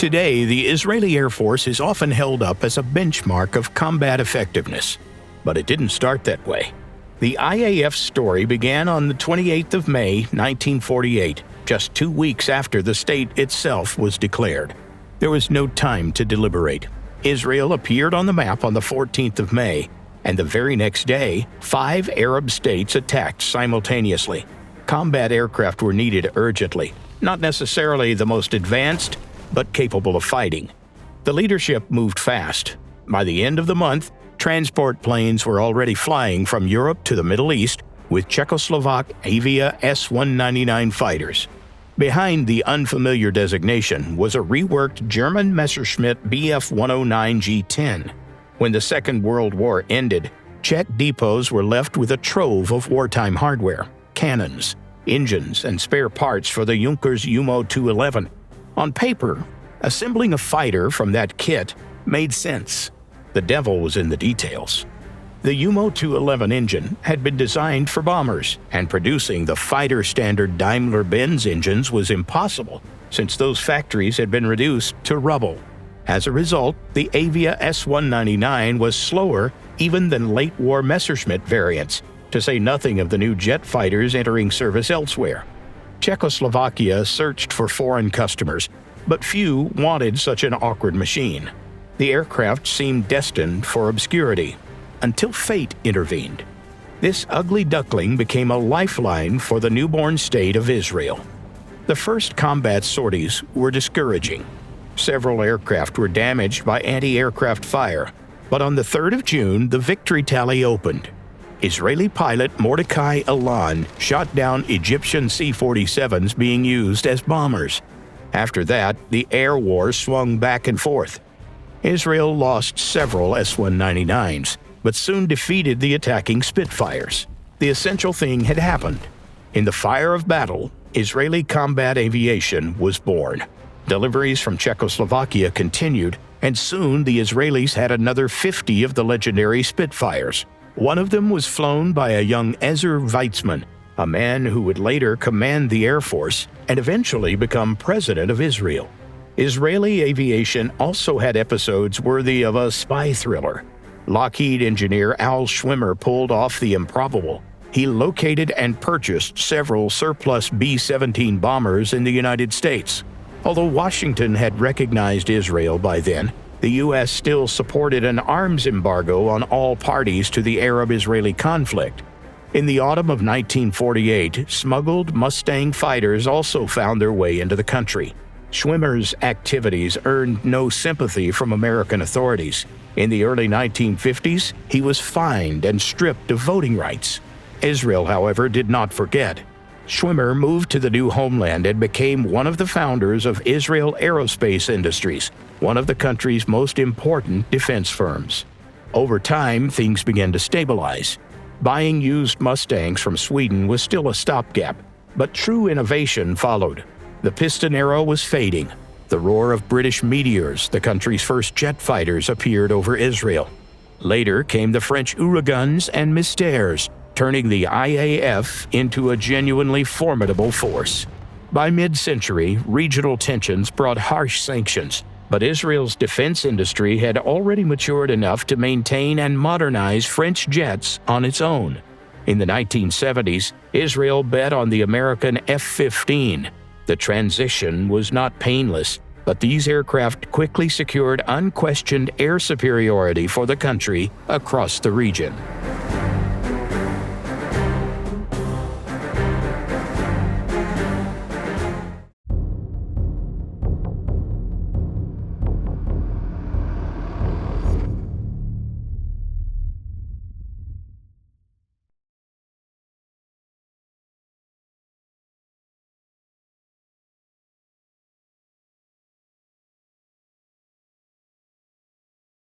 Today, the Israeli Air Force is often held up as a benchmark of combat effectiveness. But it didn't start that way. The IAF story began on the 28th of May, 1948, just 2 weeks after the state itself was declared. There was no time to deliberate. Israel appeared on the map on the 14th of May, and the very next day, 5 Arab states attacked simultaneously. Combat aircraft were needed urgently, not necessarily the most advanced, but capable of fighting. The leadership moved fast. By the end of the month, transport planes were already flying from Europe to the Middle East with Czechoslovak Avia S-199 fighters. Behind the unfamiliar designation was a reworked German Messerschmitt Bf-109 G10. When the Second World War ended, Czech depots were left with a trove of wartime hardware, cannons, engines, and spare parts for the Junkers UMO-211. On paper, assembling a fighter from that kit made sense. The devil was in the details. The UMO-211 engine had been designed for bombers, and producing the fighter-standard Daimler-Benz engines was impossible, since those factories had been reduced to rubble. As a result, the Avia S-199 was slower even than late-war Messerschmitt variants, to say nothing of the new jet fighters entering service elsewhere. Czechoslovakia searched for foreign customers, but few wanted such an awkward machine. The aircraft seemed destined for obscurity, until fate intervened. This ugly duckling became a lifeline for the newborn state of Israel. The first combat sorties were discouraging. Several aircraft were damaged by anti-aircraft fire, but on the 3rd of June, the victory tally opened. Israeli pilot Mordecai Elan shot down Egyptian C-47s being used as bombers. After that, the air war swung back and forth. Israel lost several S-199s, but soon defeated the attacking Spitfires. The essential thing had happened. In the fire of battle, Israeli combat aviation was born. Deliveries from Czechoslovakia continued, and soon the Israelis had another 50 of the legendary Spitfires. One of them was flown by a young Ezer Weizmann, a man who would later command the Air Force and eventually become president of Israel. Israeli aviation also had episodes worthy of a spy thriller. Lockheed engineer Al Schwimmer pulled off the improbable. He located and purchased several surplus B-17 bombers in the United States. Although Washington had recognized Israel by then, the U.S. still supported an arms embargo on all parties to the Arab-Israeli conflict. In the autumn of 1948, smuggled Mustang fighters also found their way into the country. Schwimmer's activities earned no sympathy from American authorities. In the early 1950s, he was fined and stripped of voting rights. Israel, however, did not forget. Schwimmer moved to the new homeland and became one of the founders of Israel Aerospace Industries, one of the country's most important defense firms. Over time, things began to stabilize. Buying used Mustangs from Sweden was still a stopgap, but true innovation followed. The piston era was fading. The roar of British Meteors, the country's first jet fighters, appeared over Israel. Later came the French Ouragans and Mystères, turning the IAF into a genuinely formidable force. By mid-century, regional tensions brought harsh sanctions, but Israel's defense industry had already matured enough to maintain and modernize French jets on its own. In the 1970s, Israel bet on the American F-15. The transition was not painless, but these aircraft quickly secured unquestioned air superiority for the country across the region.